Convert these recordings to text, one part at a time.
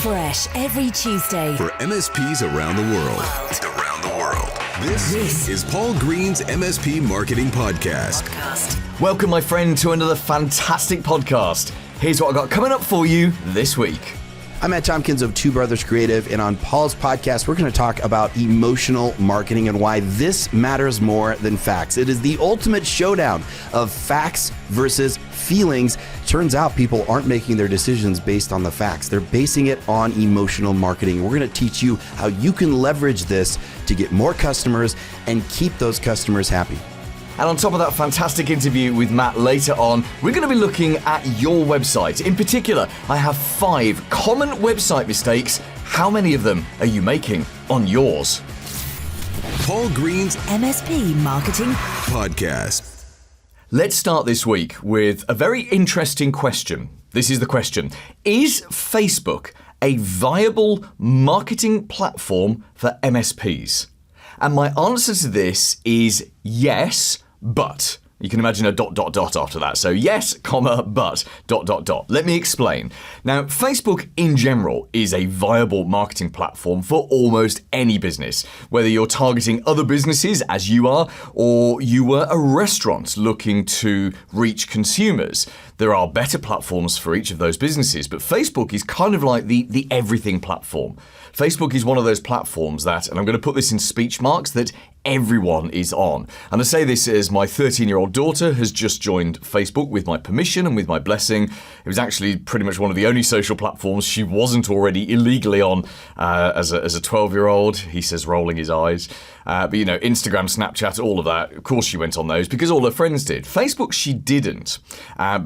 Fresh every Tuesday for MSPs around the world. This is Paul Green's MSP Marketing Podcast. Welcome, my friend, to another fantastic podcast. Here's what I got coming up for you this week. I'm Matt Tompkins of Two Brothers Creative, and on Paul's podcast, we're going to talk about emotional marketing and why this matters more than facts. It is the ultimate showdown of facts versus feelings. Turns out people aren't making their decisions based on the facts. They're basing it on emotional marketing. We're going to teach you how you can leverage this to get more customers and keep those customers happy. And on top of that fantastic interview with Matt later on, we're going to be looking at your website. In particular, I have 5 common website mistakes. How many of them are you making on yours? Paul Green's MSP Marketing Podcast. Let's start this week with a very interesting question. This is the question. Is Facebook a viable marketing platform for MSPs? And my answer to this is yes, but. You can imagine a ... after that. So yes, comma, but, ... Let me explain. Now, Facebook in general is a viable marketing platform for almost any business, whether you're targeting other businesses as you are, or you were a restaurant looking to reach consumers. There are better platforms for each of those businesses, but Facebook is kind of like the everything platform. Facebook is one of those platforms that, and I'm going to put this in speech marks, that everyone is on. And I say this as my 13-year-old daughter has just joined Facebook with my permission and with my blessing. It was actually pretty much one of the only social platforms she wasn't already illegally on as a 12-year-old. He says, rolling his eyes. But you know, Instagram, Snapchat, all of that. Of course she went on those because all her friends did. Facebook, she didn't.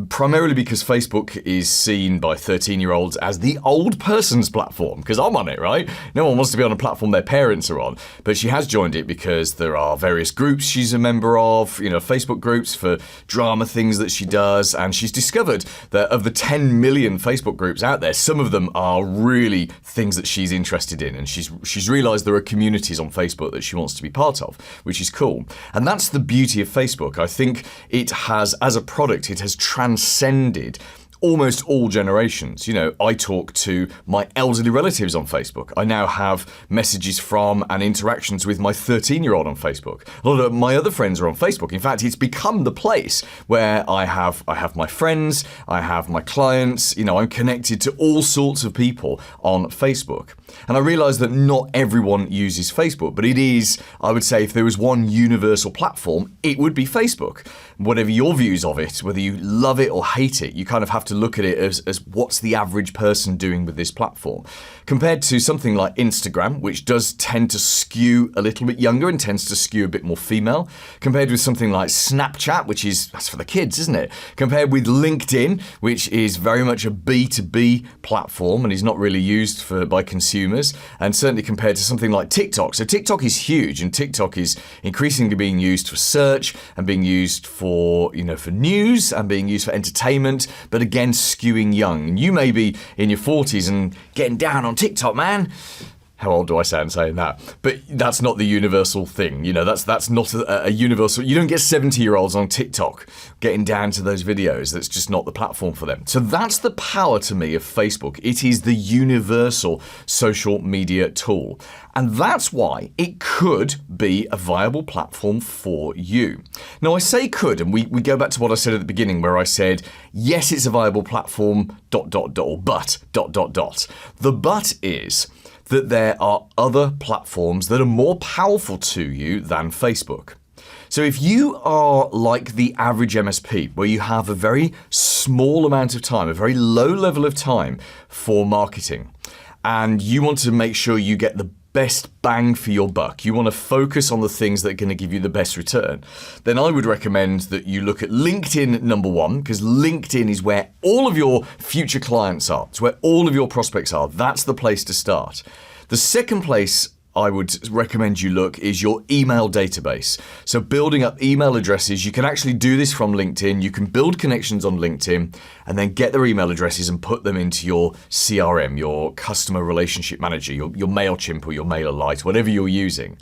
Primarily because Facebook is seen by 13-year-olds as the old person's platform. Because I'm on it, right? No one wants to be on a platform their parents are on. But she has joined it because there are various groups she's a member of, you know, Facebook groups for drama things that she does. And she's discovered that of the 10 million Facebook groups out there, some of them are really things that she's interested in. And she's realized there are communities on Facebook that she wants to be part of, which is cool. And that's the beauty of Facebook. I think it has, as a product, it has transcended almost all generations. You know, I talk to my elderly relatives on Facebook. I now have messages from and interactions with my 13-year-old on Facebook. A lot of my other friends are on Facebook. In fact, it's become the place where I have my friends, I have my clients, you know, I'm connected to all sorts of people on Facebook. And I realize that not everyone uses Facebook, but it is, I would say, if there was one universal platform, it would be Facebook. Whatever your views of it, whether you love it or hate it, you kind of have to look at it as what's the average person doing with this platform. Compared to something like Instagram, which does tend to skew a little bit younger and tends to skew a bit more female. Compared with something like Snapchat, that's for the kids, isn't it? Compared with LinkedIn, which is very much a B2B platform and is not really used by consumers. And certainly compared to something like TikTok. So TikTok is huge, and TikTok is increasingly being used for search and being used for news and being used for entertainment, but again, skewing young. And you may be in your 40s and getting down on TikTok, man. How old do I sound saying that? But that's not the universal thing. You know, that's not a universal. You don't get 70-year-olds on TikTok getting down to those videos. That's just not the platform for them. So that's the power to me of Facebook. It is the universal social media tool. And that's why it could be a viable platform for you. Now, I say could, and we go back to what I said at the beginning where I said, yes, it's a viable platform, ... but, ... The but is that there are other platforms that are more powerful to you than Facebook. So if you are like the average MSP, where you have a very small amount of time, a very low level of time for marketing, and you want to make sure you get the best bang for your buck, you want to focus on the things that are going to give you the best return, then I would recommend that you look at LinkedIn number one, because LinkedIn is where all of your future clients are. It's where all of your prospects are. That's the place to start. The second place I would recommend you look is your email database. So building up email addresses, you can actually do this from LinkedIn. You can build connections on LinkedIn and then get their email addresses and put them into your CRM, your customer relationship manager, your MailChimp or your MailerLite, whatever you're using.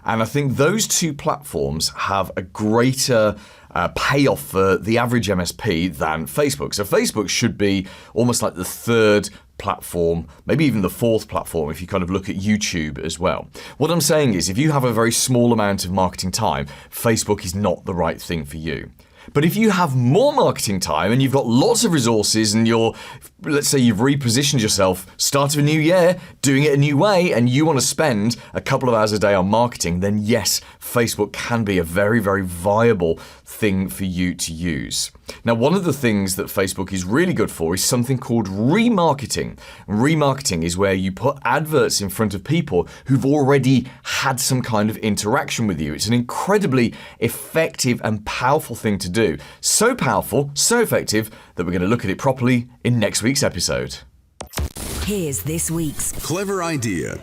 And I think those two platforms have a greater payoff for the average MSP than Facebook. So Facebook should be almost like the third platform, maybe even the fourth platform if you kind of look at YouTube as well. What I'm saying is if you have a very small amount of marketing time, Facebook is not the right thing for you. But if you have more marketing time and you've got lots of resources and let's say you've repositioned yourself, start of a new year, doing it a new way, and you want to spend a couple of hours a day on marketing, then yes, Facebook can be a very, very viable thing for you to use. Now, one of the things that Facebook is really good for is something called remarketing. Remarketing is where you put adverts in front of people who've already had some kind of interaction with you. It's an incredibly effective and powerful thing to do. So powerful, so effective, that we're going to look at it properly in next week's episode. Here's this week's Clever idea.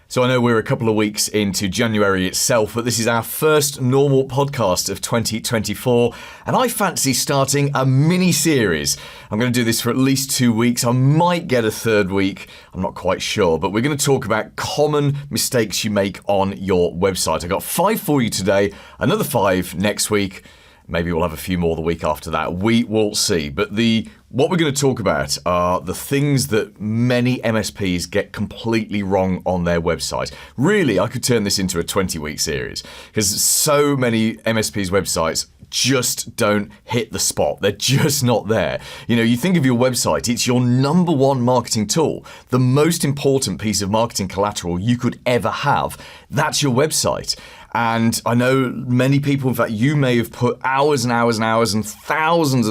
So I know we're a couple of weeks into January itself, but this is our first normal podcast of 2024, and I fancy starting a mini-series. I'm going to do this for at least 2 weeks. I might get a third week. I'm not quite sure, but we're going to talk about common mistakes you make on your website. I got 5 for you today, another 5 next week. Maybe we'll have a few more the week after that. We will see. But what we're going to talk about are the things that many MSPs get completely wrong on their website. Really, I could turn this into a 20-week series because so many MSPs' websites just don't hit the spot. They're just not there. You know, you think of your website, it's your number one marketing tool, the most important piece of marketing collateral you could ever have. That's your website. And I know many people, in fact, you may have put hours and hours and hours and thousands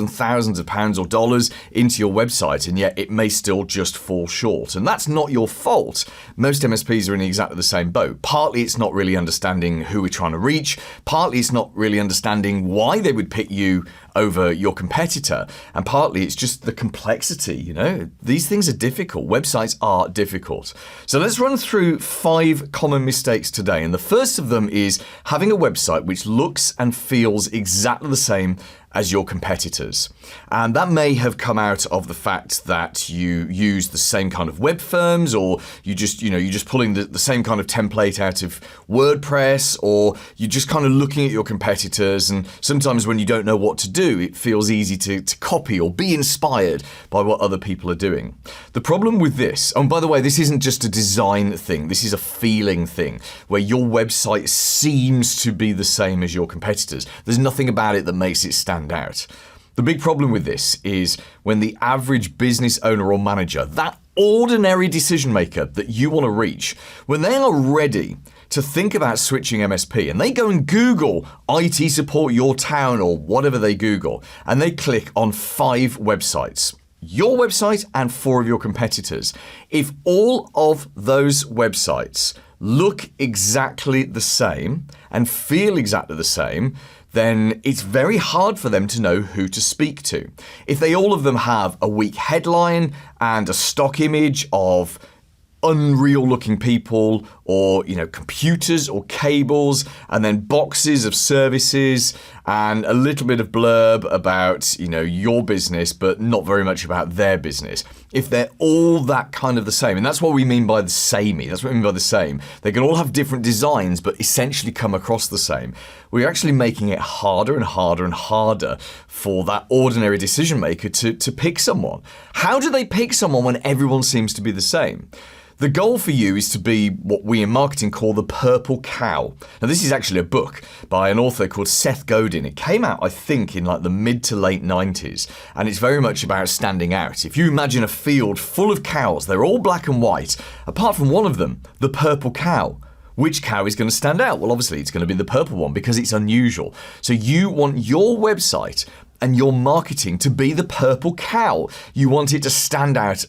of pounds or dollars into your website, and yet it may still just fall short. And that's not your fault. Most MSPs are in exactly the same boat. Partly it's not really understanding who we're trying to reach. Partly it's not really understanding why they would pick you over your competitor. And partly it's just the complexity, you know. These things are difficult. Websites are difficult. So let's run through 5 common mistakes today. And the first of them is having a website which looks and feels exactly the same as your competitors. And that may have come out of the fact that you use the same kind of web firms, or you're just pulling the same kind of template out of WordPress, or you're just kind of looking at your competitors, and sometimes when you don't know what to do, it feels easy to copy or be inspired by what other people are doing. The problem with this, and by the way, this isn't just a design thing, this is a feeling thing, where your website seems to be the same as your competitors. There's nothing about it that makes it stand out. The big problem with this is when the average business owner or manager, that ordinary decision maker that you want to reach, when they are ready to think about switching MSP and they go and Google IT support your town or whatever they Google, and they click on 5 websites, your website and 4 of your competitors. If all of those websites look exactly the same and feel exactly the same, then it's very hard for them to know who to speak to. If they all of them have a weak headline and a stock image of unreal looking people, or computers or cables, and then boxes of services and a little bit of blurb about your business, but not very much about their business. If they're all that kind of the same, and that's what we mean by the samey, that's what we mean by the same. They can all have different designs, but essentially come across the same. We're actually making it harder and harder and harder for that ordinary decision maker to pick someone. How do they pick someone when everyone seems to be the same? The goal for you is to be what we in marketing call the purple cow. Now, this is actually a book by an author called Seth Godin. It came out, I think, in like the mid to late 90s, and it's very much about standing out. If you imagine a field full of cows, they're all black and white, apart from one of them, the purple cow. Which cow is going to stand out? Well, obviously, it's going to be the purple one because it's unusual. So you want your website and your marketing to be the purple cow. You want it to stand out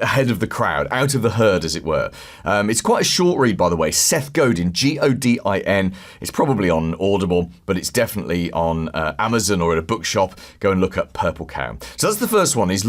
ahead of the crowd, out of the herd, as it were. It's quite a short read, by the way. Seth Godin, Godin. It's probably on Audible, but it's definitely on Amazon or at a bookshop. Go and look up Purple Cow. So that's the first one, is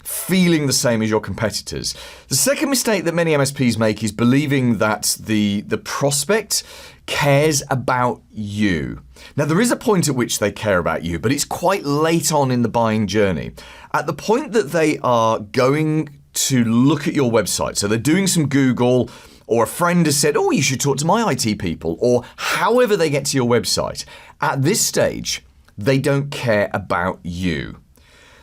feeling the same as your competitors. The second mistake that many MSPs make is believing that the prospect cares about you. Now, there is a point at which they care about you, but it's quite late on in the buying journey. At the point that they are going to look at your website, so they're doing some Google, or a friend has said, oh, you should talk to my IT people, or however they get to your website. At this stage, they don't care about you.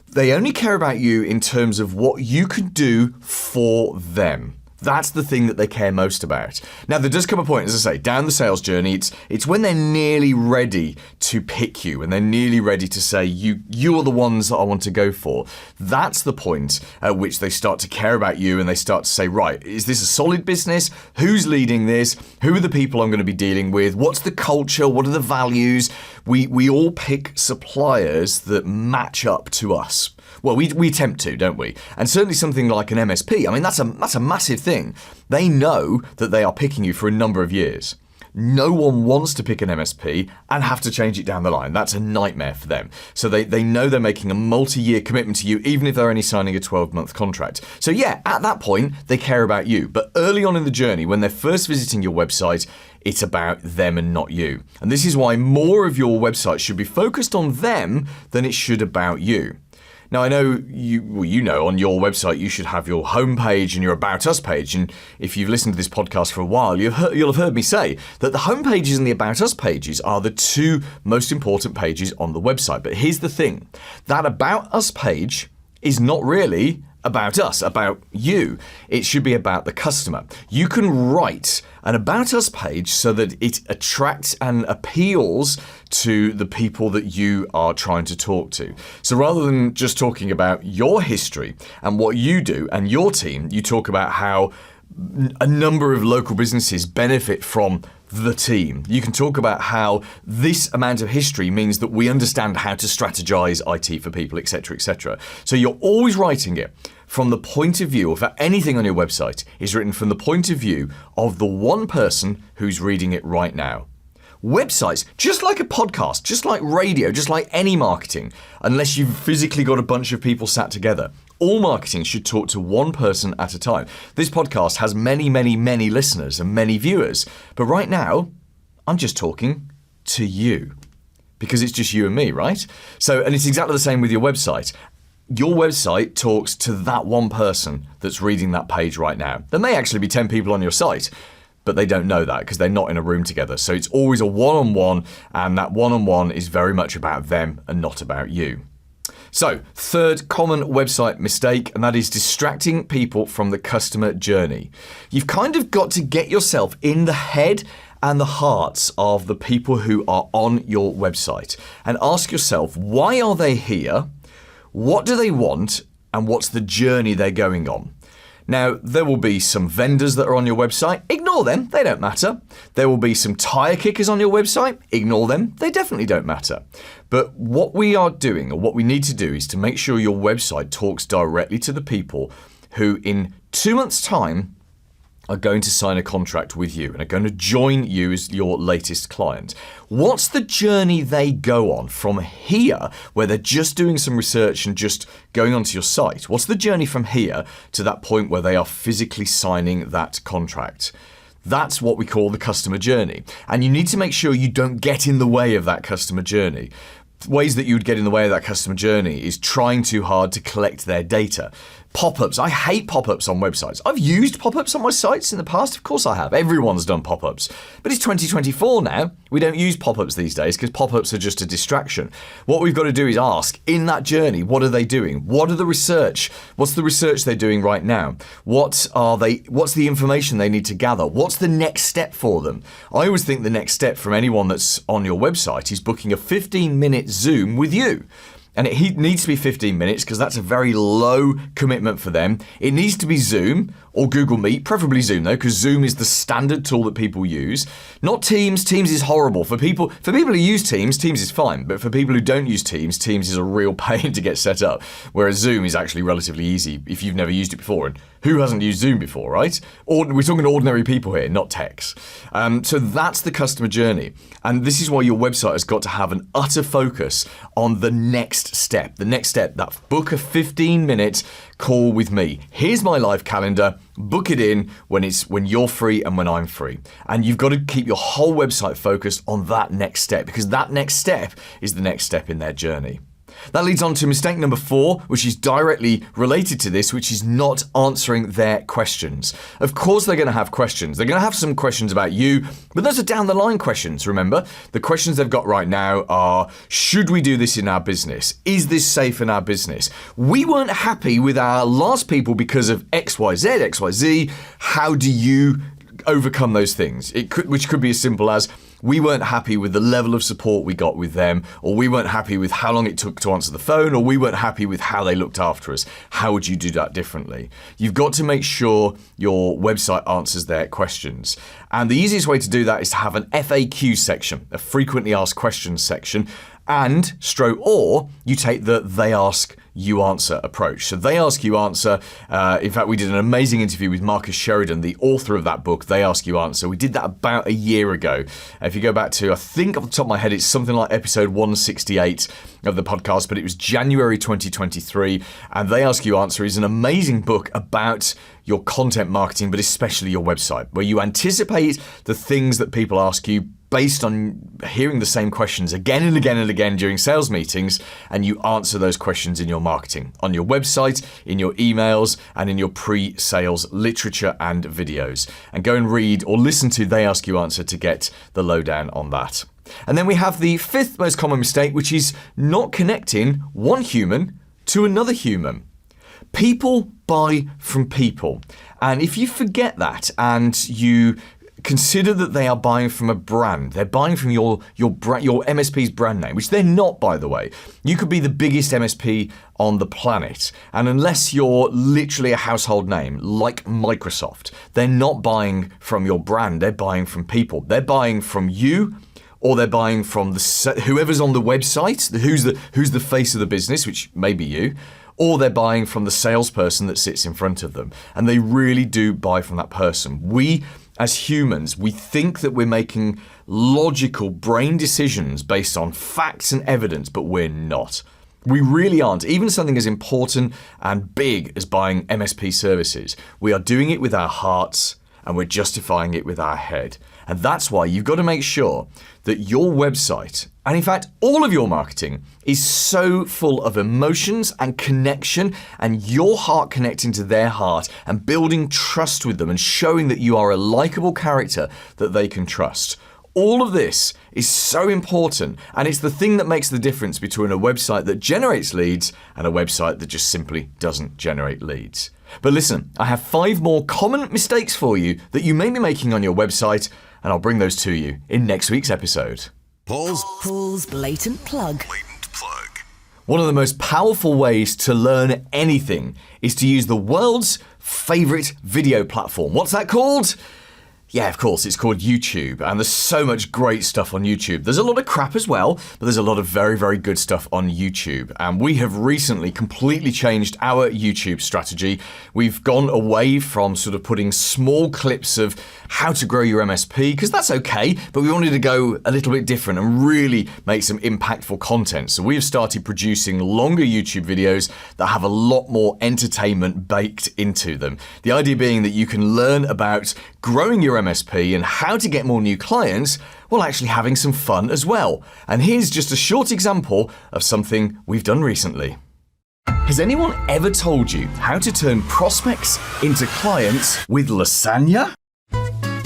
They only care about you in terms of what you can do for them. That's the thing that they care most about. Now, there does come a point, as I say, down the sales journey, it's when they're nearly ready to pick you and they're nearly ready to say, you are the ones that I want to go for. That's the point at which they start to care about you and they start to say, right, is this a solid business? Who's leading this? Who are the people I'm going to be dealing with? What's the culture? What are the values? We all pick suppliers that match up to us. Well, we attempt to, don't we? And certainly something like an MSP, I mean, that's a massive thing. They know that they are picking you for a number of years. No one wants to pick an MSP and have to change it down the line. That's a nightmare for them. So they know they're making a multi-year commitment to you, even if they're only signing a 12-month contract. So yeah, at that point, they care about you. But early on in the journey, when they're first visiting your website, it's about them and not you. And this is why more of your website should be focused on them than it should about you. Now, I know you know on your website you should have your homepage and your About Us page. And if you've listened to this podcast for a while, you'll have heard me say that the homepages and the About Us pages are the two most important pages on the website. But here's the thing. That About Us page is not really about us, about you. It should be about the customer. You can write an About Us page so that it attracts and appeals to the people that you are trying to talk to. So rather than just talking about your history and what you do and your team, you talk about how a number of local businesses benefit from the team. You can talk about how this amount of history means that we understand how to strategize IT for people, etc., etc. So you're always writing it from the point of view, or if anything on your website is written from the point of view of the one person who's reading it right now. Websites, just like a podcast, just like radio, just like any marketing, unless you've physically got a bunch of people sat together, all marketing should talk to one person at a time. This podcast has many, many, many listeners and many viewers. But right now, I'm just talking to you because it's just you and me, right? So, and it's exactly the same with your website. Your website talks to that one person that's reading that page right now. There may actually be 10 people on your site, but they don't know that because they're not in a room together. So it's always a one-on-one, and that one-on-one is very much about them and not about you. So, third common website mistake, and that is distracting people from the customer journey. You've kind of got to get yourself in the head and the hearts of the people who are on your website and ask yourself, why are they here? What do they want? And what's the journey they're going on? Now, there will be some vendors that are on your website. Ignore them. They don't matter. There will be some tire kickers on your website. Ignore them. They definitely don't matter. But what we are doing, or what we need to do, is to make sure your website talks directly to the people who in 2 months' time are going to sign a contract with you and are going to join you as your latest client. What's the journey they go on from here, where they're just doing some research and just going onto your site? What's the journey from here to that point where they are physically signing that contract? That's what we call the customer journey. And you need to make sure you don't get in the way of that customer journey. Ways that you would get in the way of that customer journey is trying too hard to collect their data. Pop-ups. I hate pop-ups on websites. I've used pop-ups on my sites in the past. Of course I have. Everyone's done pop-ups. But it's 2024 now. We don't use pop-ups these days because pop-ups are just a distraction. What we've got to do is ask, in that journey, what are they doing? What are the research? What's the research they're doing right now? What's the information they need to gather? What's the next step for them? I always think the next step from anyone that's on your website is booking a 15-minute Zoom with you. And it needs to be 15 minutes because that's a very low commitment for them. It needs to be Zoom or Google Meet, preferably Zoom though, because Zoom is the standard tool that people use. Not Teams. Teams is horrible. For people who use Teams, Teams is fine. But for people who don't use Teams, Teams is a real pain to get set up. Whereas Zoom is actually relatively easy if you've never used it before. And who hasn't used Zoom before, right? We're talking ordinary people here, not techs. So that's the customer journey. And this is why your website has got to have an utter focus on the next step. The next step, that book a 15-minute call with me. Here's my live calendar. Book it in when you're free and when I'm free. And you've got to keep your whole website focused on that next step, because that next step is the next step in their journey. That leads on to mistake number 4, which is directly related to this, which is not answering their questions. Of course they're going to have questions. They're going to have some questions about you, but those are down the line questions, remember? The questions they've got right now are, should we do this in our business? Is this safe in our business? We weren't happy with our last people because of XYZ. How do you overcome those things? Which could be as simple as, we weren't happy with the level of support we got with them, or we weren't happy with how long it took to answer the phone, or we weren't happy with how they looked after us. How would you do that differently? You've got to make sure your website answers their questions. And the easiest way to do that is to have an FAQ section, a frequently asked questions section, and or you take the they ask, you answer approach. So they ask, you answer. In fact, we did an amazing interview with Sheridan, the author of that book, They Ask, You Answer. We did that about a year ago. If you go back to, I think off the top of my head, it's something like episode 168 of the podcast, but it was January 2023. And They Ask, You Answer is an amazing book about your content marketing, but especially your website, where you anticipate the things that people ask you based on hearing the same questions again and again and again during sales meetings, and you answer those questions in your marketing, on your website, in your emails, and in your pre-sales literature and videos. And go and read or listen to They Ask, You Answer to get the lowdown on that. And then we have the 5th most common mistake, which is not connecting one human to another human. People buy from people. And if you forget that and you consider that they are buying from a brand, they're buying from your MSP's brand name, which they're not, by the way. You could be the biggest MSP on the planet, and unless you're literally a household name like Microsoft, they're not buying from your brand, they're buying from people. They're buying from you, or they're buying from whoever's on the website, who's the face of the business, which may be you, or they're buying from the salesperson that sits in front of them. And they really do buy from that person. We, as humans, we think that we're making logical brain decisions based on facts and evidence, but we're not. We really aren't. Even something as important and big as buying MSP services, we are doing it with our hearts and we're justifying it with our head. And that's why you've got to make sure that your website, and in fact all of your marketing, is so full of emotions and connection and your heart connecting to their heart and building trust with them and showing that you are a likable character that they can trust. All of this is so important, and it's the thing that makes the difference between a website that generates leads and a website that just simply doesn't generate leads. But listen, I have 5 more common mistakes for you that you may be making on your website, and I'll bring those to you in next week's episode. Paul's blatant plug. One of the most powerful ways to learn anything is to use the world's favorite video platform. What's that called? Yeah, of course, it's called YouTube, and there's so much great stuff on YouTube. There's a lot of crap as well, but there's a lot of very, very good stuff on YouTube. And we have recently completely changed our YouTube strategy. We've gone away from sort of putting small clips of how to grow your MSP, because that's okay, but we wanted to go a little bit different and really make some impactful content. So we have started producing longer YouTube videos that have a lot more entertainment baked into them. The idea being that you can learn about growing your MSP and how to get more new clients while actually having some fun as well. And here's just a short example of something we've done recently. Has anyone ever told you how to turn prospects into clients with lasagna?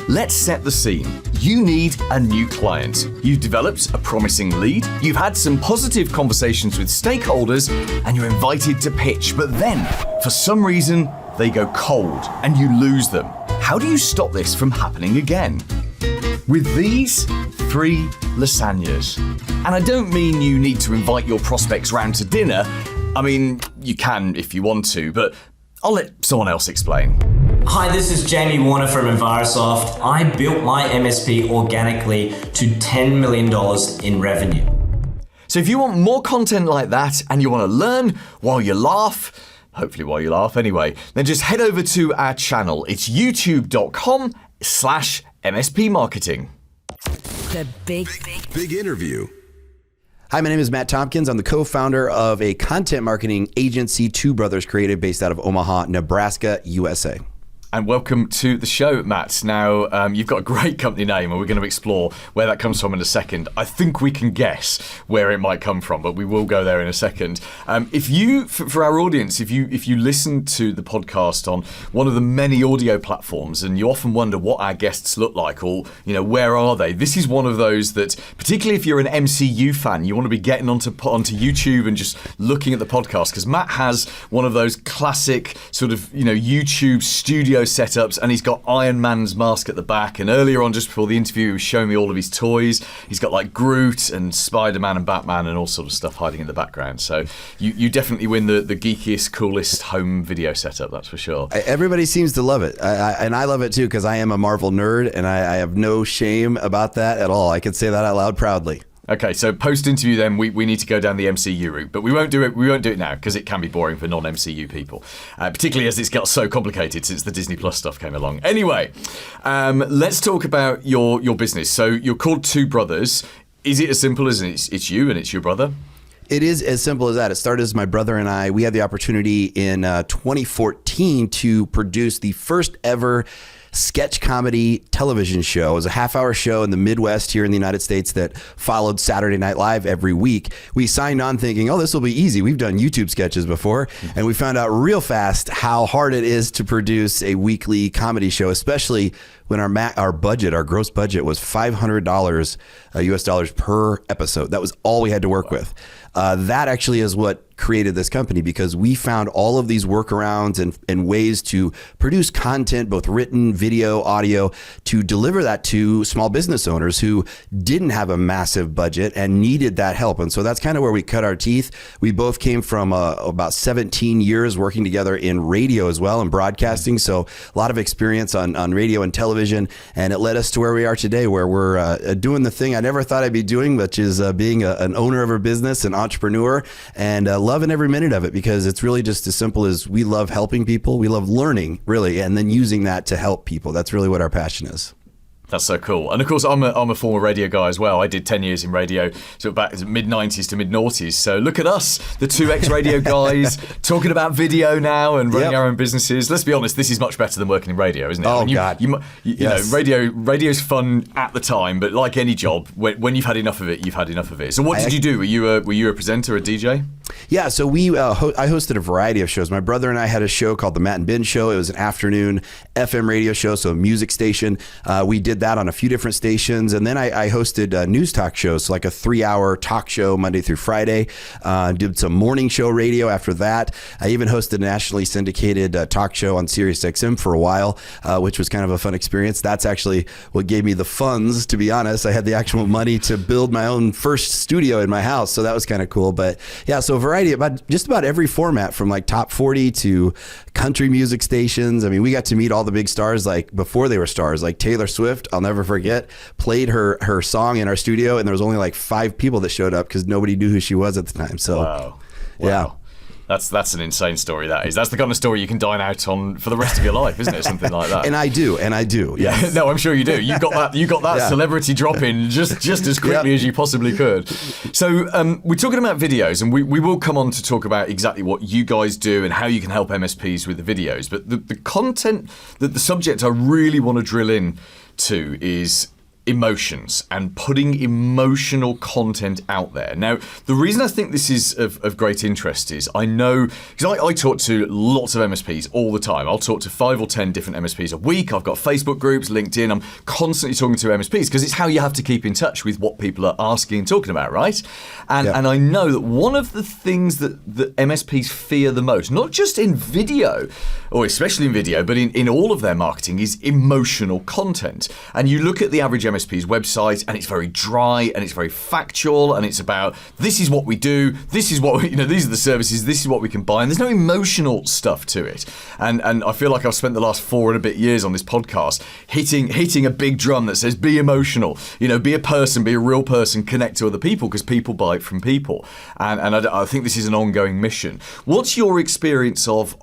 Let's set the scene. You need a new client. You've developed a promising lead, you've had some positive conversations with stakeholders, and you're invited to pitch, but then, for some reason, they go cold and you lose them. How do you stop this from happening again? With these 3 lasagnas. And I don't mean you need to invite your prospects round to dinner. I mean, you can if you want to, but I'll let someone else explain. Hi, this is Jamie Warner from Envirosoft. I built my MSP organically to $10 million in revenue. So if you want more content like that and you want to learn while you laugh, hopefully while you laugh anyway, then just head over to our channel. It's youtube.com/MSP Marketing. The big interview. Hi, my name is Matt Tompkins. I'm the co-founder of a content marketing agency, Two Brothers Creative, based out of Omaha, Nebraska, USA. And welcome to the show, Matt. Now, you've got a great company name, and we're going to explore where that comes from in a second. I think we can guess where it might come from, but we will go there in a second. If you, for our audience, if you listen to the podcast on one of the many audio platforms, and you often wonder what our guests look like, or where are they? This is one of those that, particularly if you're an MCU fan, you want to be getting onto YouTube and just looking at the podcast, because Matt has one of those classic sort of YouTube studio setups, and he's got Iron Man's mask at the back, and earlier on, just before the interview, he was showing me all of his toys. He's got like Groot and Spider-Man and Batman and all sort of stuff hiding in the background. So you definitely win the geekiest, coolest home video setup, that's for sure. Everybody seems to love it, and I love it too, because I am a Marvel nerd, and I have no shame about that at all. I can say that out loud proudly. Okay, so post-interview then, we need to go down the MCU route, but we won't do it now, because it can be boring for non-MCU people, particularly as it's got so complicated since the Disney Plus stuff came along. Anyway, let's talk about your business. So you're called Two Brothers. Is it as simple as it's you and it's your brother? It is as simple as that. It started as my brother and I. We had the opportunity in 2014 to produce the first ever sketch comedy television show. It was a half-hour show in the Midwest here in the United States that followed Saturday Night Live every week. We signed on thinking, this will be easy. We've done YouTube sketches before. And we found out real fast how hard it is to produce a weekly comedy show, especially when our gross budget was $500 US dollars per episode. That was all we had to work with. That actually is what created this company, because we found all of these workarounds and ways to produce content, both written, video, audio, to deliver that to small business owners who didn't have a massive budget and needed that help. And so that's kind of where we cut our teeth. We both came from about 17 years working together in radio as well, and broadcasting. So a lot of experience on radio and television, and it led us to where we are today, where we're doing the thing I never thought I'd be doing, which is being an owner of a business, an entrepreneur, and loving every minute of it, because it's really just as simple as we love helping people. We love learning, really, and then using that to help people. That's really what our passion is. That's so cool. And of course, I'm a former radio guy as well. I did 10 years in radio, so back mid-90s to mid-noughties. So look at us, the two ex-radio guys, talking about video now and running our own businesses. Let's be honest, this is much better than working in radio, isn't it? Oh, God. You know, radio's fun at the time, but like any job, when you've had enough of it, you've had enough of it. So what did you do? Were you a presenter, a DJ? Yeah, so I hosted a variety of shows. My brother and I had a show called The Matt and Ben Show. It was an afternoon FM radio show, so a music station. We did that on a few different stations, and then I hosted news talk shows, so like a 3-hour talk show Monday through Friday. Did some morning show radio after that. I even hosted a nationally syndicated talk show on Sirius XM for a while, which was kind of a fun experience. That's actually what gave me the funds, to be honest. I had the actual money to build my own first studio in my house, so that was kind of cool. But yeah, so a variety, about just about every format, from like top 40 to country music stations. I mean, we got to meet all the big stars, like before they were stars, like Taylor Swift. I'll never forget, played her song in our studio, and there was only like 5 people that showed up because nobody knew who she was at the time. So wow. Yeah. That's an insane story, that is. That's the kind of story you can dine out on for the rest of your life, isn't it? Something like that. And I do. Yes. No, I'm sure you do. You got that celebrity drop in just as quickly as you possibly could. So we're talking about videos, and we will come on to talk about exactly what you guys do and how you can help MSPs with the videos. But the content, the subject I really want to drill in to is emotions and putting emotional content out there. Now, the reason I think this is of great interest is I know, because I talk to lots of MSPs all the time. I'll talk to 5 or 10 different MSPs a week. I've got Facebook groups, LinkedIn. I'm constantly talking to MSPs because it's how you have to keep in touch with what people are asking and talking about, right? And I know that one of the things that MSPs fear the most, not just in video, or especially in video, but in all of their marketing, is emotional content. And you look at the average MSP's website, and it's very dry, and it's very factual, and it's about, this is what we do, this is what these are the services, this is what we can buy, and there's no emotional stuff to it. And I feel like I've spent the last 4 and a bit years on this podcast hitting a big drum that says, be emotional, be a person, be a real person, connect to other people, because people buy from people. And I think this is an ongoing mission. What's your experience of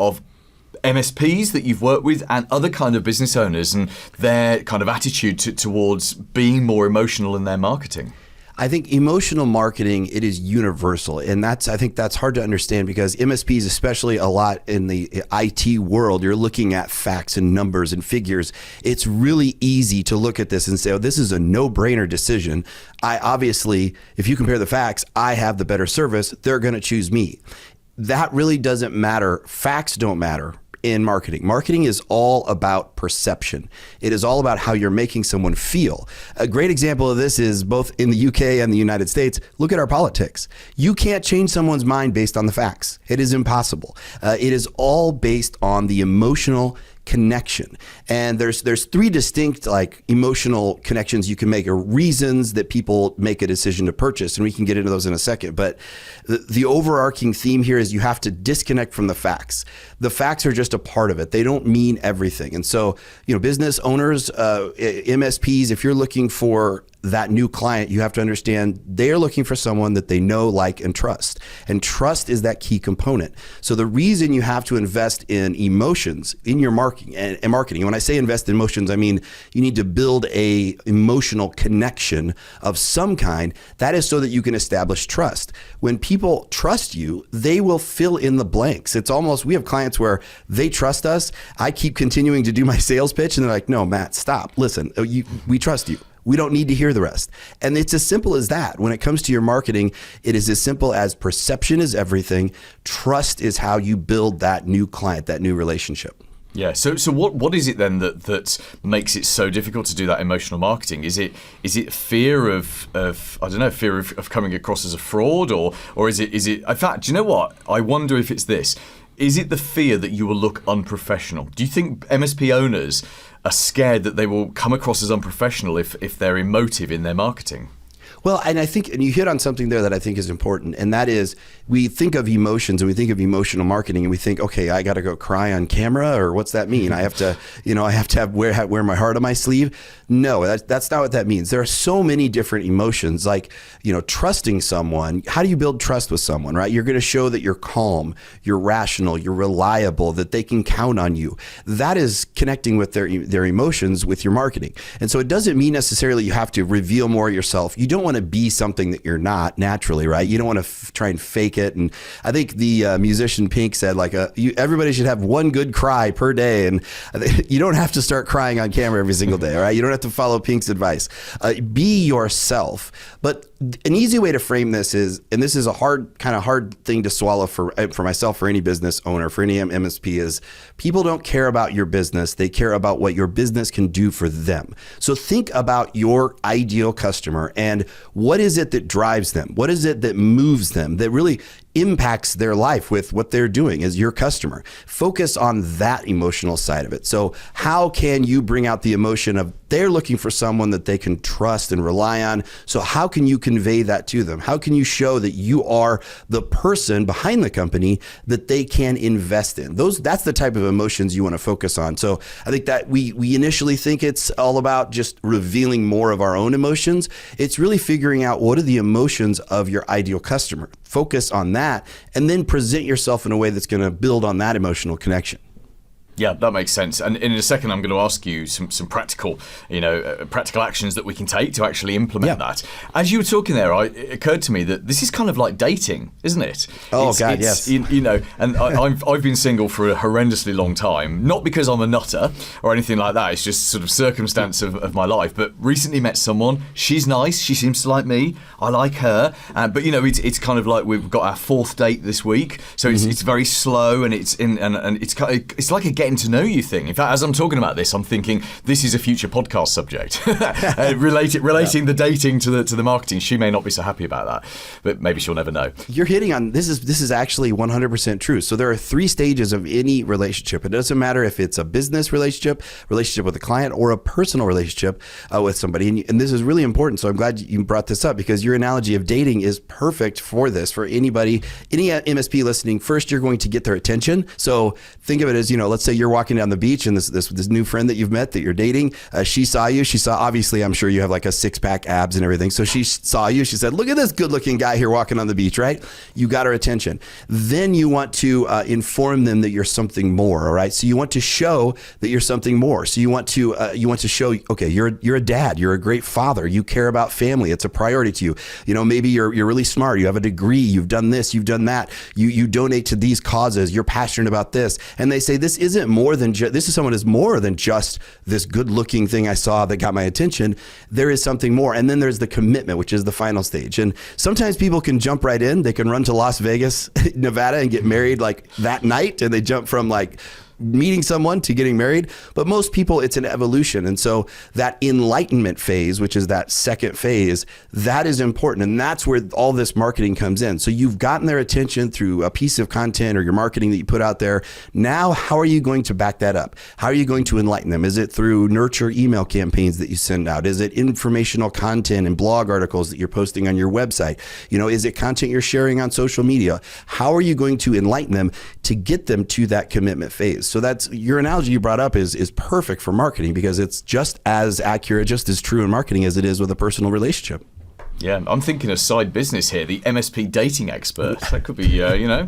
MSPs that you've worked with and other kind of business owners and their kind of attitude towards being more emotional in their marketing? I think emotional marketing, it is universal. And I think that's hard to understand because MSPs, especially a lot in the IT world, you're looking at facts and numbers and figures. It's really easy to look at this and say, oh, this is a no-brainer decision. I obviously, if you compare the facts, I have the better service. They're going to choose me. That really doesn't matter. Facts don't matter in marketing. Marketing is all about perception. It is all about how you're making someone feel. A great example of this is both in the UK and the United States. Look at our politics. You can't change someone's mind based on the facts. It is impossible. It is all based on the emotional connection. And there's three distinct emotional connections you can make, or reasons that people make a decision to purchase. And we can get into those in a second. But the overarching theme here is you have to disconnect from the facts. The facts are just a part of it. They don't mean everything. And so, business owners, MSPs, if you're looking for that new client, you have to understand they're looking for someone that they know, like, and trust. And trust is that key component. So the reason you have to invest in emotions in your marketing and marketing, when I say invest in emotions, I mean you need to build a emotional connection of some kind. That is so that you can establish trust. When people trust you, they will fill in the blanks. It's almost, we have clients where they trust us. I keep continuing to do my sales pitch and they're like, no, Matt, stop. Listen, we trust you. We don't need to hear the rest. And it's as simple as that. When it comes to your marketing, it is as simple as perception is everything. Trust is how you build that new client, that new relationship. Yeah. So what is it then that makes it so difficult to do that emotional marketing? Is it fear of I don't know, fear of coming across as a fraud, or is it in fact, do you know what? I wonder if it's this. Is it the fear that you will look unprofessional? Do you think MSP owners are scared that they will come across as unprofessional if they're emotive in their marketing? Well, and I think, and you hit on something there that I think is important, and that is we think of emotions and we think of emotional marketing and we think, okay, I got to go cry on camera, or what's that mean? I have to, wear my heart on my sleeve. No, that's not what that means. There are so many different emotions, like, trusting someone. How do you build trust with someone, right? You're going to show that you're calm, you're rational, you're reliable, that they can count on you. That is connecting with their emotions with your marketing. And so it doesn't mean necessarily you have to reveal more of yourself. You don't want to be something that you're not naturally, right? You don't want to try and fake it. And I think the musician Pink said everybody should have one good cry per day. And you don't have to start crying on camera every single day, all right? You don't have to follow Pink's advice. Be yourself. But an easy way to frame this is, and this is a hard thing to swallow for myself, for any business owner, for any MSP, is people don't care about your business. They care about what your business can do for them. So think about your ideal customer and what is it that drives them? What is it that moves them, that really impacts their life with what they're doing as your customer? Focus on that emotional side of it. So how can you bring out the emotion of they're looking for someone that they can trust and rely on? So how can you convey that to them? How can you show that you are the person behind the company that they can invest in? That's the type of emotions you want to focus on. So I think that we initially think it's all about just revealing more of our own emotions. It's really figuring out what are the emotions of your ideal customer. Focus on that, and then present yourself in a way that's going to build on that emotional connection. Yeah, that makes sense. And in a second, I'm going to ask you some practical, practical actions that we can take to actually implement that. As you were talking there, it occurred to me that this is kind of like dating, isn't it? Oh, God, yes. And I've been single for a horrendously long time, not because I'm a nutter or anything like that. It's just sort of circumstance of my life. But recently met someone. She's nice. She seems to like me. I like her. But it's kind of like we've got our fourth date this week, so it's very slow, and it's like a getting to know you thing. In fact, as I'm talking about this, I'm thinking this is a future podcast subject. Relating the dating to the marketing. She may not be so happy about that, but maybe she'll never know. You're hitting on this is actually 100% true. So there are 3 stages of any relationship. It doesn't matter if it's a business relationship with a client, or a personal relationship with somebody. And this is really important. So I'm glad you brought this up, because your analogy of dating is perfect for this. For any MSP listening, first you're going to get their attention. So think of it as, let's say say you're walking down the beach and this new friend that you've met that you're dating, she saw you. She saw, obviously, I'm sure you have like a 6-pack abs and everything. So she saw you. She said, look at this good looking guy here walking on the beach, right? You got her attention. Then you want to inform them that you're something more. All right. So you want to show that you're something more. So you want to show, okay, you're a dad. You're a great father. You care about family. It's a priority to you. You know, maybe you're really smart. You have a degree. You've done this. You've done that. You donate to these causes. You're passionate about this. And they say, this isn't more than this is someone who's more than just this good looking thing I saw that got my attention. There is something more. And then there's the commitment, which is the final stage. And sometimes people can jump right in. They can run to Las Vegas, Nevada, and get married like that night. And they jump from like meeting someone to getting married. But most people, it's an evolution. And so that enlightenment phase, which is that second phase, that is important. And that's where all this marketing comes in. So you've gotten their attention through a piece of content or your marketing that you put out there. Now, how are you going to back that up? How are you going to enlighten them? Is it through nurture email campaigns that you send out? Is it informational content and blog articles that you're posting on your website? You know, is it content you're sharing on social media? How are you going to enlighten them to get them to that commitment phase? So that's your analogy you brought up is perfect for marketing because it's just as accurate, just as true in marketing as it is with a personal relationship. Yeah, I'm thinking a side business here, the MSP dating expert. That could be, you know,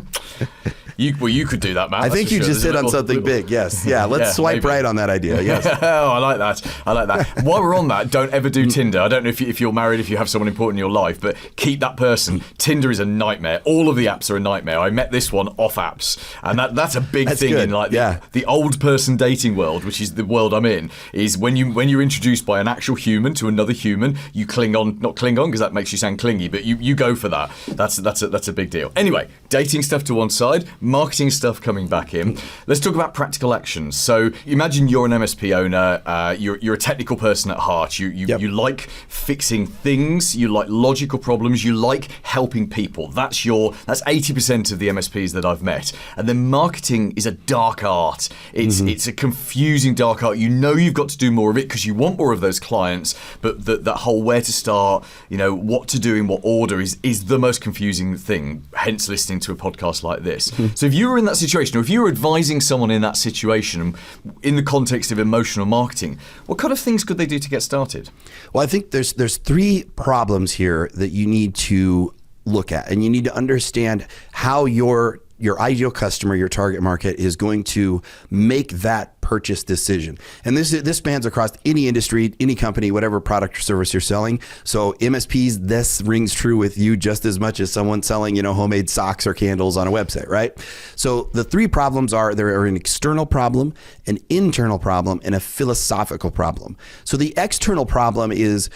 you could do that, Matt. I think you just hit on something big. Yes. Yeah. Let's swipe right on that idea. Yes. Oh, I like that. While we're on that, don't ever do Tinder. I don't know if you're married, if you have someone important in your life, but keep that person. Tinder is a nightmare. All of the apps are a nightmare. I met this one off apps, and that's a big thing good. In like the old person dating world, which is the world I'm in. Is when you're introduced by an actual human to another human, you not cling on because that makes you sound clingy, but you go for that. That's a big deal. Anyway, dating stuff to one side, marketing stuff coming back in. Let's talk about practical actions. So imagine you're an MSP owner, you're a technical person at heart. You like fixing things, you like logical problems, you like helping people. That's 80% of the MSPs that I've met. And then marketing is a dark art. It's a confusing dark art. You know you've got to do more of it because you want more of those clients, but that whole where to start, you know, what to do in what order is the most confusing thing, hence listening to a podcast like this. So if you were in that situation, or if you were advising someone in that situation in the context of emotional marketing, what kind of things could they do to get started? Well, I think there's 3 problems here that you need to look at, and you need to understand how your ideal customer, your target market, is going to make that purchase decision. And this spans across any industry, any company, whatever product or service you're selling. So MSPs, this rings true with you just as much as someone selling, homemade socks or candles on a website, right? So the 3 problems there are an external problem, an internal problem, and a philosophical problem. So the external problem is,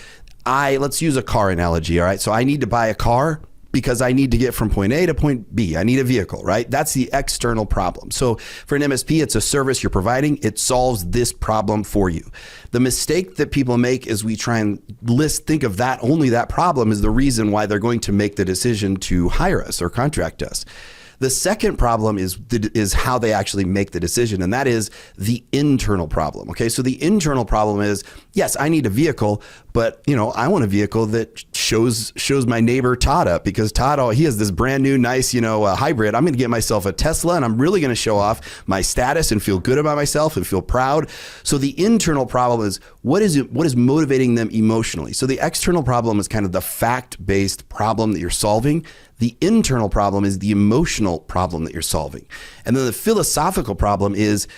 let's use a car analogy, all right? So I need to buy a car because I need to get from point A to point B. I need a vehicle, right? That's the external problem. So for an MSP, it's a service you're providing. It solves this problem for you. The mistake that people make is we try and think of only that problem is the reason why they're going to make the decision to hire us or contract us. The second problem is how they actually make the decision, and that is the internal problem. Okay, so the internal problem is, yes, I need a vehicle, but I want a vehicle that shows my neighbor Todd up, because Todd, he has this brand new nice hybrid. I'm going to get myself a Tesla, and I'm really going to show off my status and feel good about myself and feel proud. So the internal problem is what is motivating them emotionally. So the external problem is kind of the fact-based problem that you're solving. The internal problem is the emotional problem that you're solving. And then the philosophical problem is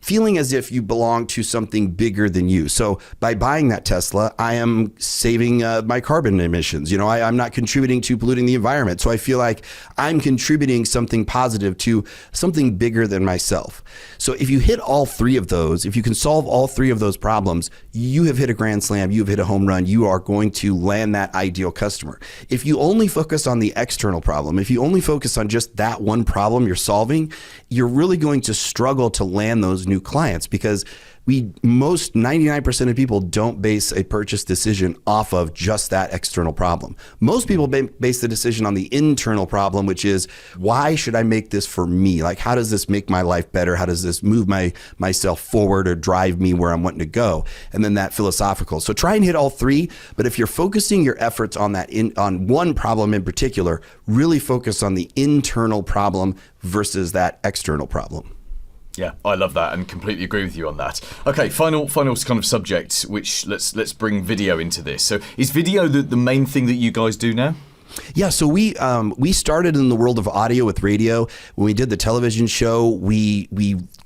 feeling as if you belong to something bigger than you. So by buying that Tesla, I am saving my carbon emissions. I'm not contributing to polluting the environment. So I feel like I'm contributing something positive to something bigger than myself. So if you hit all 3 of those, if you can solve all 3 of those problems, you have hit a grand slam, you have hit a home run, you are going to land that ideal customer. If you only focus on the external problem, if you only focus on just that one problem you're solving, you're really going to struggle to land those new clients, because 99% of people don't base a purchase decision off of just that external problem. Most people base the decision on the internal problem, which is, why should I make this for me? Like, how does this make my life better? How does this move myself forward or drive me where I'm wanting to go? And then that philosophical. So try and hit all 3, but if you're focusing your efforts on on one problem in particular, really focus on the internal problem versus that external problem. Yeah, I love that and completely agree with you on that. Okay, final kind of subject, which let's bring video into this. So is video the main thing that you guys do now? Yeah, so we started in the world of audio with radio. When we did the television show, we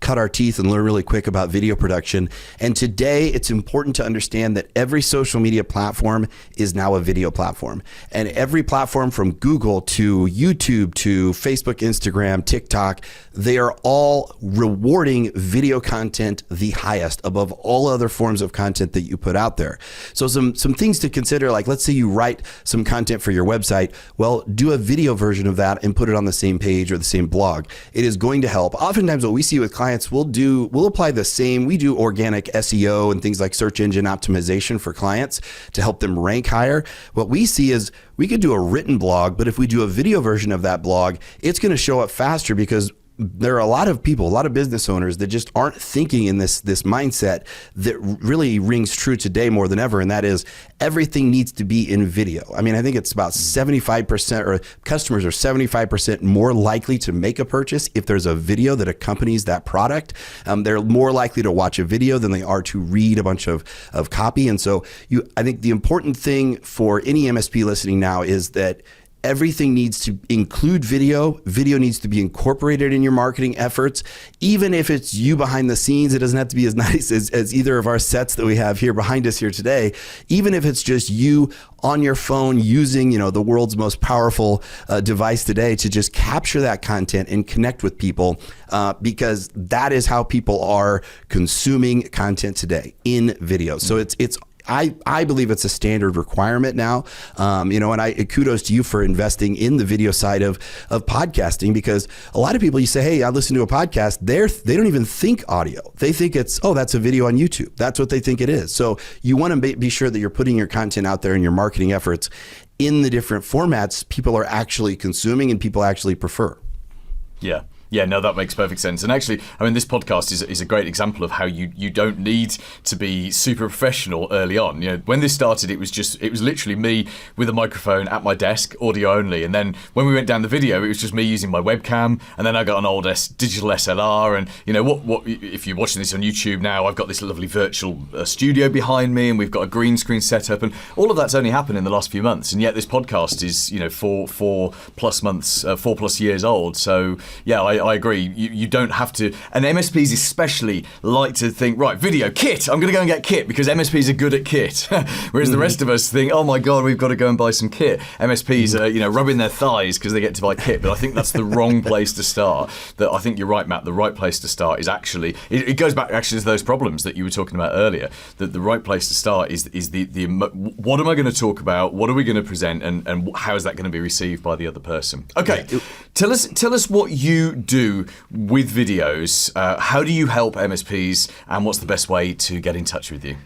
cut our teeth and learned really quick about video production. And today, it's important to understand that every social media platform is now a video platform. And every platform from Google to YouTube to Facebook, Instagram, TikTok, they are all rewarding video content the highest above all other forms of content that you put out there. So some things to consider, like let's say you write some content for your website. Well, do a video version of that and put it on the same page or the same blog. It is going to help. Oftentimes what we see with clients, we'll apply the same. We do organic SEO and things like search engine optimization for clients to help them rank higher. What we see is we could do a written blog, but if we do a video version of that blog, it's going to show up faster because there are a lot of people, a lot of business owners that just aren't thinking in this mindset that really rings true today more than ever. And that is everything needs to be in video. I mean, I think it's about 75% or customers are 75% more likely to make a purchase if there's a video that accompanies that product. They're more likely to watch a video than they are to read a bunch of copy. And so I think the important thing for any MSP listening now is that everything needs to include video. Video needs to be incorporated in your marketing efforts. Even if it's you behind the scenes, it doesn't have to be as nice as either of our sets that we have here behind us here today. Even if it's just you on your phone using, the world's most powerful device today to just capture that content and connect with people, because that is how people are consuming content today, in video. So I believe it's a standard requirement now, and kudos to you for investing in the video side of podcasting, because a lot of people, you say, hey, I listen to a podcast, they don't even think audio. They think that's a video on YouTube. That's what they think it is. So you want to be sure that you're putting your content out there in your marketing efforts in the different formats people are actually consuming and people actually prefer. Yeah. Yeah, no, that makes perfect sense. And actually, I mean, this podcast is a great example of how you don't need to be super professional early on. When this started, it was literally me with a microphone at my desk, audio only. And then when we went down the video, it was just me using my webcam. And then I got an old digital SLR. And what if you're watching this on YouTube now, I've got this lovely virtual studio behind me, and we've got a green screen set up, and all of that's only happened in the last few months. And yet this podcast is 4+ years old. So yeah, I agree. You don't have to, and MSPs especially like to think, right, video, kit, I'm going to go and get kit because MSPs are good at kit. Whereas the rest of us think, oh my God, we've got to go and buy some kit. MSPs are, rubbing their thighs because they get to buy kit. But I think that's the wrong place to start. I think you're right, Matt. The right place to start is actually, it goes back actually to those problems that you were talking about earlier. That the right place to start is the what am I going to talk about? What are we going to present? And how is that going to be received by the other person? Okay, tell us what you do with videos. How do you help MSPs, and what's the best way to get in touch with you?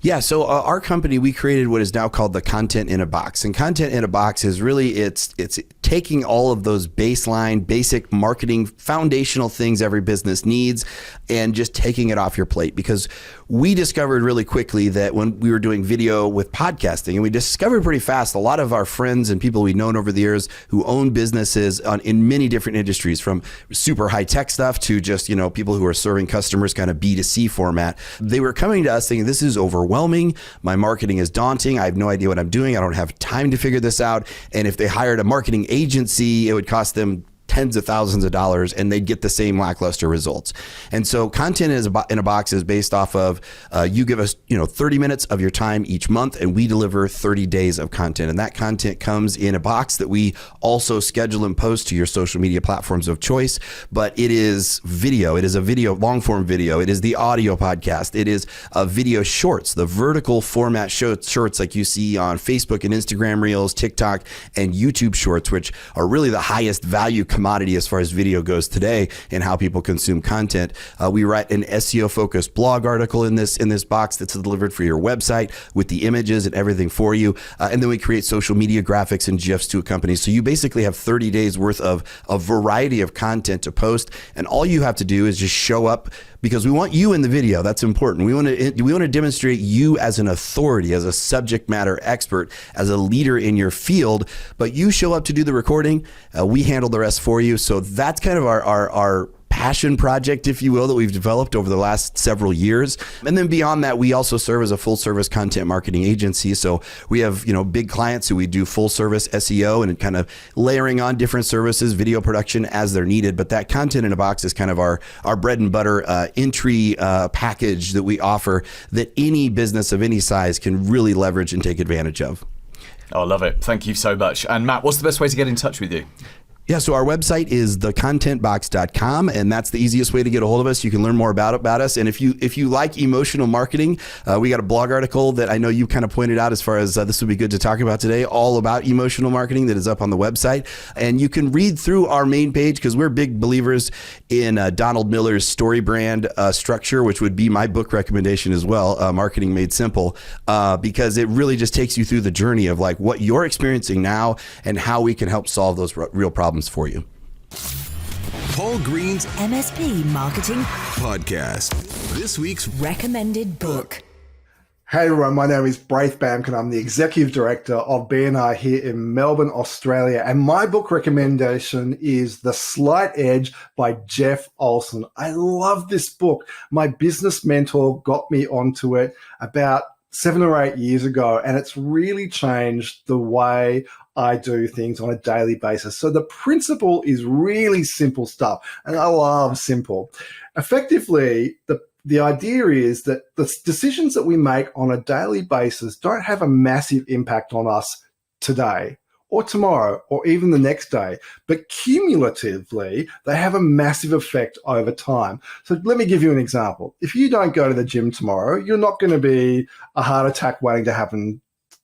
Yeah, so our company, we created what is now called the Content in a Box. And Content in a Box is really, it's taking all of those baseline, basic marketing, foundational things every business needs and just taking it off your plate. Because we discovered really quickly that when we were doing video with podcasting, and we discovered pretty fast, a lot of our friends and people we've known over the years who own businesses in many different industries, from super high tech stuff to just, people who are serving customers kind of B2C format, they were coming to us thinking, this is overwhelming. My marketing is daunting. I have no idea what I'm doing. I don't have time to figure this out. And if they hired a marketing agency, it would cost them tens of thousands of dollars and they'd get the same lackluster results. And so Content in a Box is based off of you give us 30 minutes of your time each month, and we deliver 30 days of content. And that content comes in a box that we also schedule and post to your social media platforms of choice. But it is video. It is a video, long form video. It is the audio podcast. It is a video shorts, the vertical format shorts like you see on Facebook and Instagram Reels, TikTok, and YouTube Shorts, which are really the highest value commodity as far as video goes today and how people consume content. We write an SEO focused blog article in this box that's delivered for your website with the images and everything for you. And then we create social media graphics and GIFs to accompany. So you basically have 30 days worth of a variety of content to post. And all you have to do is just show up, because we want you in the video. That's important. We want to demonstrate you as an authority, as a subject matter expert, as a leader in your field. But you show up to do the recording. We handle the rest for you. So that's kind of our passion project, if you will, that we've developed over the last several years. And then beyond that, we also serve as a full service content marketing agency. So we have, big clients who we do full service SEO and kind of layering on different services, video production as they're needed. But that content in a box is kind of our bread and butter entry package that we offer that any business of any size can really leverage and take advantage of. Oh, I love it. Thank you so much. And Matt, what's the best way to get in touch with you? Yeah, so our website is thecontentbox.com, and that's the easiest way to get a hold of us. You can learn more about us. And if you like emotional marketing, we got a blog article that I know you kind of pointed out as far as this would be good to talk about today, all about emotional marketing that is up on the website. And you can read through our main page because we're big believers in Donald Miller's story brand structure, which would be my book recommendation as well, Marketing Made Simple, because it really just takes you through the journey of like what you're experiencing now and how we can help solve those real problems for you. Paul Green's MSP Marketing Podcast. This week's recommended book. Hey everyone, my name is Braith Bamkin. I'm the Executive Director of B&I here in Melbourne, Australia. And my book recommendation is The Slight Edge by Jeff Olson. I love this book. My business mentor got me onto it about 7 or 8 years ago, and it's really changed the way I do things on a daily basis. So the principle is really simple stuff, and I love simple. Effectively, the idea is that the decisions that we make on a daily basis don't have a massive impact on us today or tomorrow or even the next day, but cumulatively, they have a massive effect over time. So let me give you an example. If you don't go to the gym tomorrow, you're not going to be a heart attack waiting to happen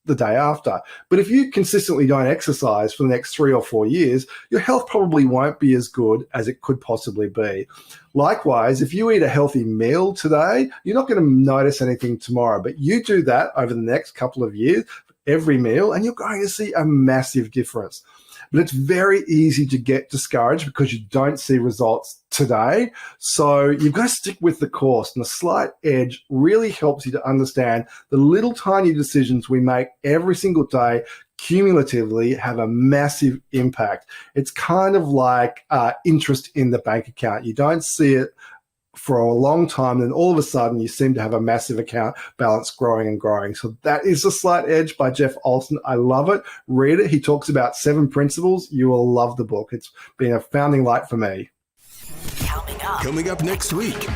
the day after. But if you consistently don't exercise for the next 3 or 4 years, your health probably won't be as good as it could possibly be. Likewise, if you eat a healthy meal today, you're not going to notice anything tomorrow, but you do that over the next couple of years, every meal, and you're going to see a massive difference. But it's very easy to get discouraged because you don't see results today. So you've got to stick with the course. And the Slight Edge really helps you to understand the little tiny decisions we make every single day cumulatively have a massive impact. It's kind of like interest in the bank account. You don't see it for a long time, then all of a sudden you seem to have a massive account balance growing and growing. So that is The Slight Edge by Jeff Olson. I love it. Read it. He talks about 7 principles. You will love the book. It's been a founding light for me. coming up next week.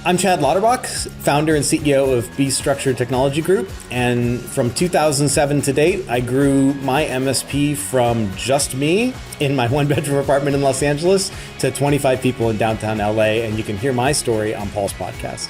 I'm Chad Lauterbach, founder and CEO of B Structure Technology Group. And from 2007 to date, I grew my MSP from just me in my 1-bedroom apartment in Los Angeles to 25 people in downtown LA. And you can hear my story on Paul's podcast.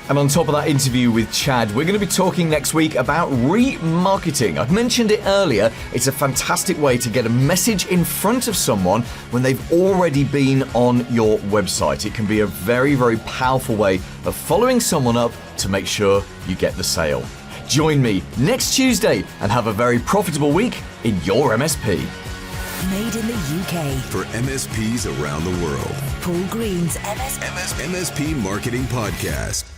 And on top of that interview with Chad, we're going to be talking next week about remarketing. I've mentioned it earlier. It's a fantastic way to get a message in front of someone when they've already been on your website. It can be a very, very powerful way of following someone up to make sure you get the sale. Join me next Tuesday and have a very profitable week in your MSP. Made in the UK. For MSPs around the world. Paul Green's MSP MSP Marketing Podcast.